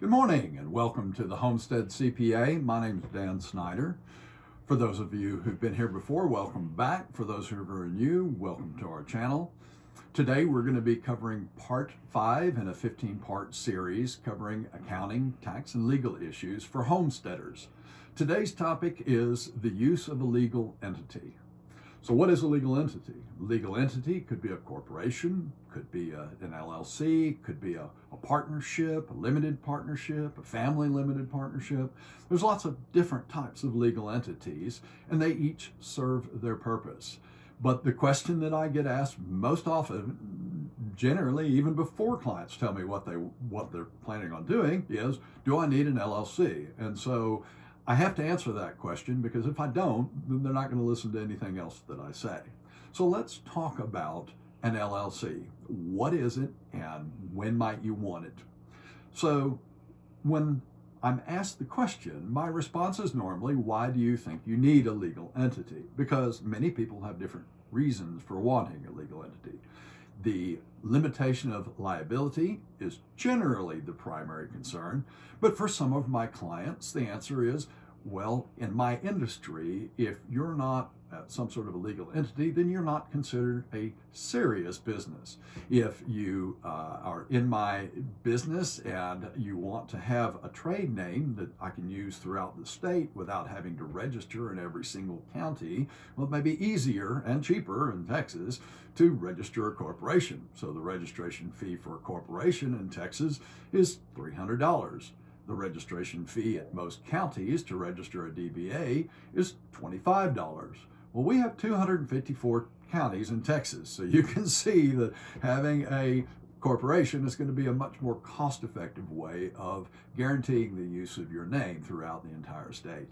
Good morning and welcome to the Homestead CPA. My name is Dan Snyder. For those of you who've been here before, welcome back. For those who are new, welcome to our channel. Today we're going to be covering part 5 in a 15-part series covering accounting, tax, and legal issues for homesteaders. Today's topic is the use of a legal entity. So what is a legal entity? A legal entity could be a corporation, could be an LLC, could be a partnership, a limited partnership, a family limited partnership. There's lots of different types of legal entities, and they each serve their purpose. But the question that I get asked most often, generally even before clients tell me what they're planning on doing, is, do I need an LLC? And so I have to answer that question, because if I don't, then they're not going to listen to anything else that I say. So let's talk about an LLC. What is it and when might you want it? So when I'm asked the question, my response is normally, why do you think you need a legal entity? Because many people have different reasons for wanting a legal entity. The limitation of liability is generally the primary concern, but for some of my clients, the answer is, well, in my industry, if you're not some sort of a legal entity, then you're not considered a serious business. If you are in my business and you want to have a trade name that I can use throughout the state without having to register in every single county, well, it may be easier and cheaper in Texas to register a corporation. So the registration fee for a corporation in Texas is $300. The registration fee at most counties to register a DBA is $25. Well, we have 254 counties in Texas, so you can see that having a corporation is going to be a much more cost-effective way of guaranteeing the use of your name throughout the entire state.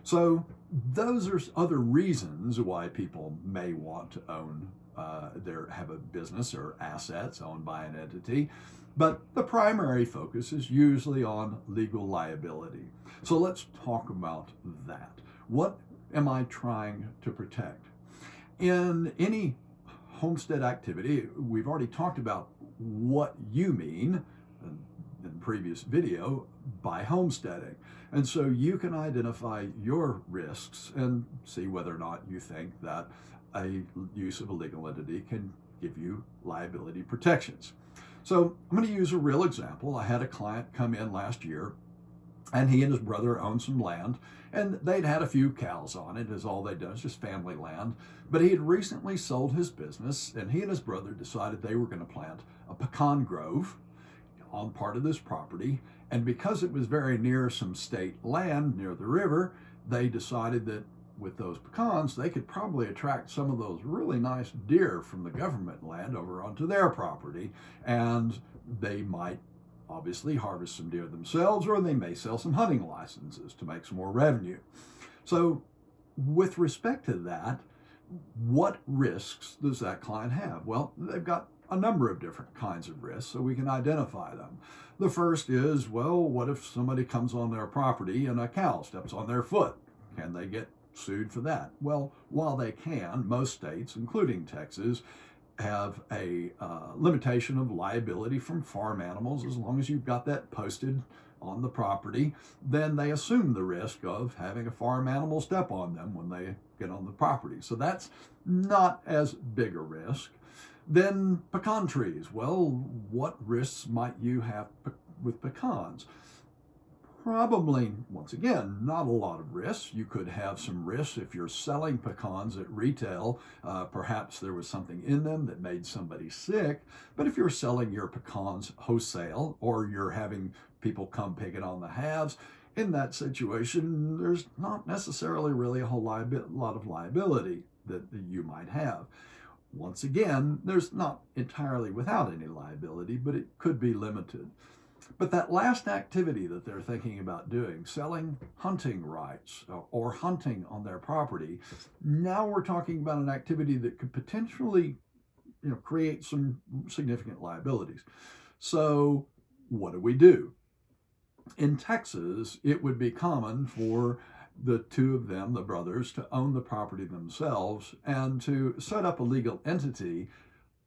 So those are other reasons why people may want to own have a business or assets owned by an entity. But the primary focus is usually on legal liability. So let's talk about that. What am I trying to protect? In any homestead activity, we've already talked about what you mean in the previous video by homesteading. And so you can identify your risks and see whether or not you think that a use of a legal entity can give you liability protections. So I'm going to use a real example. I had a client come in last year, and he and his brother owned some land, and they'd had a few cows on it, is all they'd done. It's just family land. But he had recently sold his business, and he and his brother decided they were going to plant a pecan grove on part of this property. And because it was very near some state land near the river, they decided that with those pecans, they could probably attract some of those really nice deer from the government land over onto their property. And they might obviously harvest some deer themselves, or they may sell some hunting licenses to make some more revenue. So with respect to that, what risks does that client have? Well, they've got a number of different kinds of risks, so we can identify them. The first is, well, what if somebody comes on their property and a cow steps on their foot? Can they get sued for that? Well, while they can, most states, including Texas, have a limitation of liability from farm animals. As long as you've got that posted on the property, then they assume the risk of having a farm animal step on them when they get on the property. So that's not as big a risk. Then pecan trees. Well, what risks might you have with pecans? Probably, once again, not a lot of risks. You could have some risks if you're selling pecans at retail. Perhaps there was something in them that made somebody sick. But if you're selling your pecans wholesale, or you're having people come pick it on the halves, in that situation, there's not necessarily really a whole lot of liability that you might have. Once again, there's not entirely without any liability, but it could be limited. But that last activity that they're thinking about doing, selling hunting rights or hunting on their property, now we're talking about an activity that could potentially, create some significant liabilities. So what do? In Texas, it would be common for the two of them, the brothers, to own the property themselves and to set up a legal entity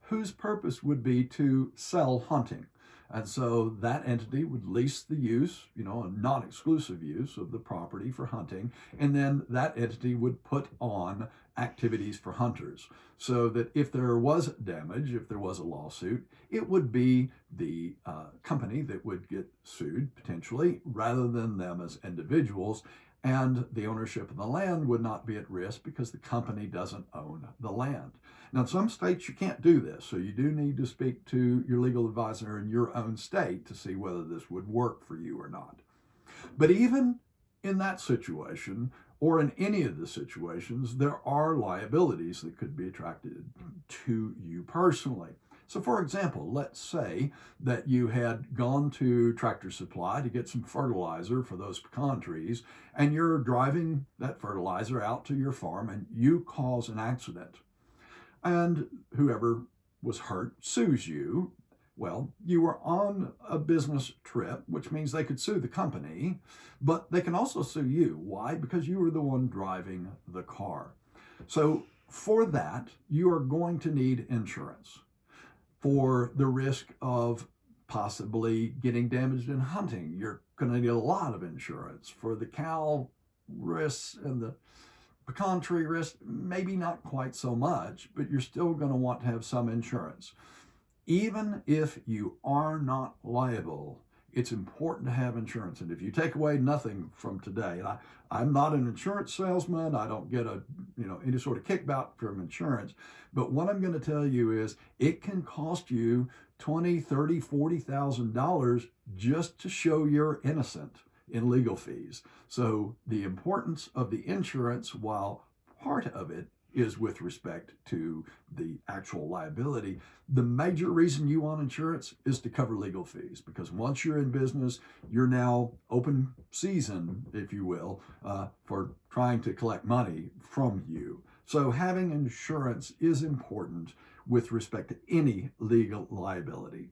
whose purpose would be to sell hunting. And so that entity would lease the use, a non-exclusive use of the property for hunting. And then that entity would put on activities for hunters so that if there was damage, if there was a lawsuit, it would be the company that would get sued potentially rather than them as individuals. And the ownership of the land would not be at risk because the company doesn't own the land. Now, in some states, you can't do this. So you do need to speak to your legal advisor in your own state to see whether this would work for you or not. But even in that situation, or in any of the situations, there are liabilities that could be attracted to you personally. So for example, let's say that you had gone to Tractor Supply to get some fertilizer for those pecan trees, and you're driving that fertilizer out to your farm and you cause an accident. And whoever was hurt sues you. Well, you were on a business trip, which means they could sue the company, but they can also sue you. Why? Because you were the one driving the car. So for that, you are going to need insurance for the risk of possibly getting damaged in hunting. You're going to need a lot of insurance for the cow risks and the pecan tree risk, maybe not quite so much, but you're still going to want to have some insurance. Even if you are not liable, it's important to have insurance. And if you take away nothing from today, and I'm not an insurance salesman, I don't get any sort of kickback from insurance, but what I'm going to tell you is it can cost you $20,000, $30,000, $40,000 just to show you're innocent in legal fees. So the importance of the insurance, while part of it is with respect to the actual liability, the major reason you want insurance is to cover legal fees, because once you're in business, you're now open season, if you will, for trying to collect money from you. So having insurance is important with respect to any legal liability.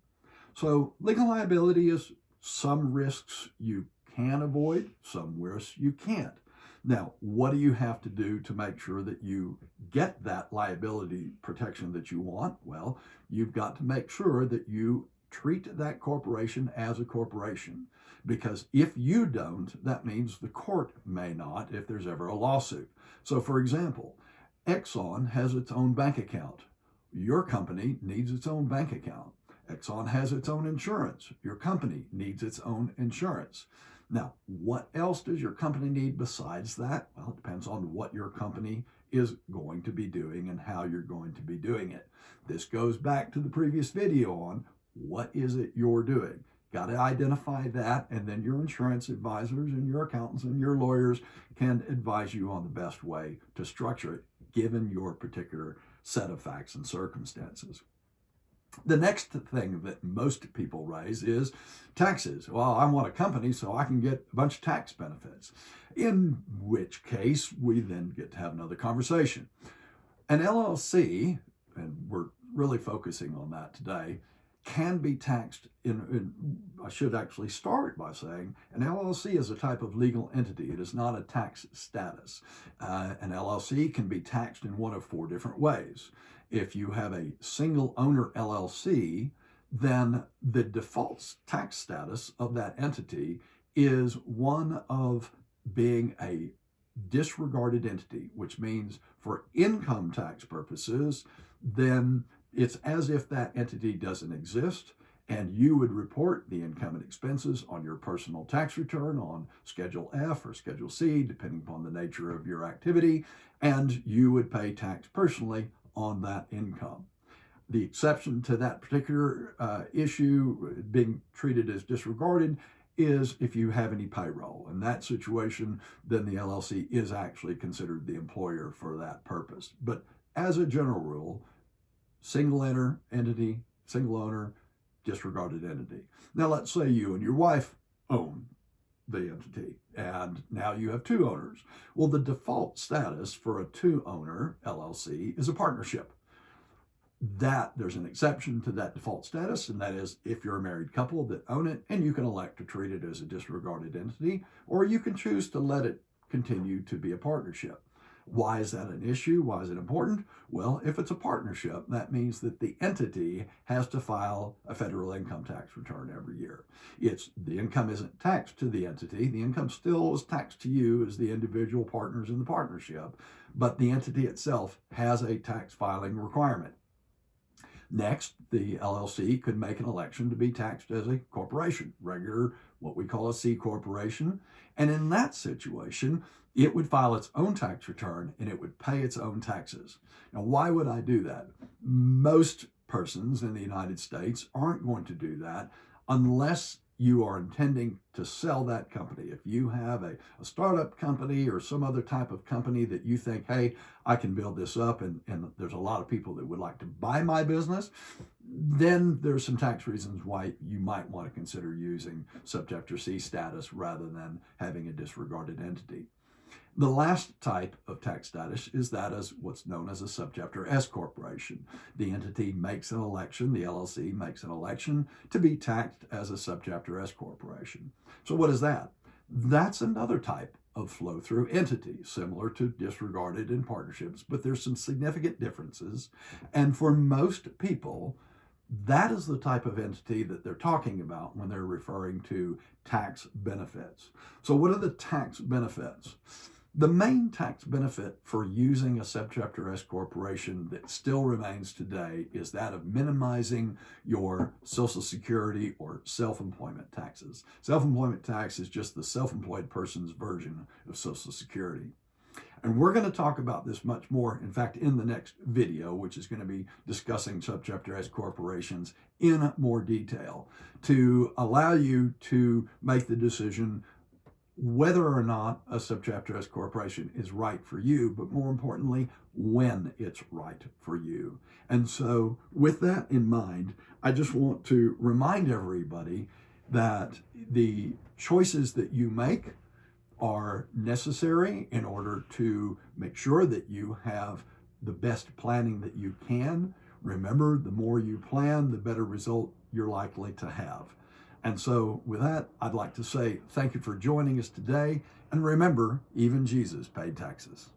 So legal liability is some risks you can avoid, some risks you can't. Now, what do you have to do to make sure that you get that liability protection that you want? Well, you've got to make sure that you treat that corporation as a corporation, because if you don't, that means the court may not if there's ever a lawsuit. So for example, Exxon has its own bank account. Your company needs its own bank account. Exxon has its own insurance. Your company needs its own insurance. Now, what else does your company need besides that? Well, it depends on what your company is going to be doing and how you're going to be doing it. This goes back to the previous video on what is it you're doing. Got to identify that, and then your insurance advisors and your accountants and your lawyers can advise you on the best way to structure it, given your particular set of facts and circumstances. The next thing that most people raise is taxes. Well, I want a company so I can get a bunch of tax benefits, in which case we then get to have another conversation. An LLC, and we're really focusing on that today, can be taxed I should actually start by saying an LLC is a type of legal entity. It is not a tax status. An LLC can be taxed in one of four different ways. If you have a single owner LLC, then the default tax status of that entity is one of being a disregarded entity, which means for income tax purposes, then it's as if that entity doesn't exist, and you would report the income and expenses on your personal tax return on Schedule F or Schedule C, depending upon the nature of your activity, and you would pay tax personally on that income. The exception to that particular issue being treated as disregarded is if you have any payroll. In that situation, then the LLC is actually considered the employer for that purpose. But as a general rule, single owner entity, single owner, disregarded entity. Now let's say you and your wife own the entity, and now you have two owners. Well, the default status for a two-owner LLC is a partnership. There's an exception to that default status, and that is if you're a married couple that own it, and you can elect to treat it as a disregarded entity, or you can choose to let it continue to be a partnership. Why is that an issue? Why is it important? Well, if it's a partnership, that means that the entity has to file a federal income tax return every year. The income isn't taxed to the entity. The income still is taxed to you as the individual partners in the partnership, but the entity itself has a tax filing requirement. Next, the LLC could make an election to be taxed as a corporation, regular, what we call a C corporation. And in that situation, it would file its own tax return and it would pay its own taxes. Now, why would I do that? Most persons in the United States aren't going to do that unless you are intending to sell that company. If you have a startup company or some other type of company that you think, hey, I can build this up and there's a lot of people that would like to buy my business, then there's some tax reasons why you might want to consider using Subchapter C status rather than having a disregarded entity. The last type of tax status is that as what's known as a Subchapter S corporation. The entity makes an election, the LLC makes an election to be taxed as a Subchapter S corporation. So what is that? That's another type of flow-through entity, similar to disregarded in partnerships, but there's some significant differences. And for most people, that is the type of entity that they're talking about when they're referring to tax benefits. So what are the tax benefits? The main tax benefit for using a Subchapter S corporation that still remains today is that of minimizing your Social Security or self-employment taxes. Self-employment tax is just the self-employed person's version of Social Security. And we're going to talk about this much more, in fact, in the next video, which is going to be discussing Subchapter S corporations in more detail to allow you to make the decision whether or not a Subchapter S corporation is right for you, but more importantly, when it's right for you. And so with that in mind, I just want to remind everybody that the choices that you make are necessary in order to make sure that you have the best planning that you can. Remember, the more you plan, the better result you're likely to have. And so with that, I'd like to say thank you for joining us today. And remember, even Jesus paid taxes.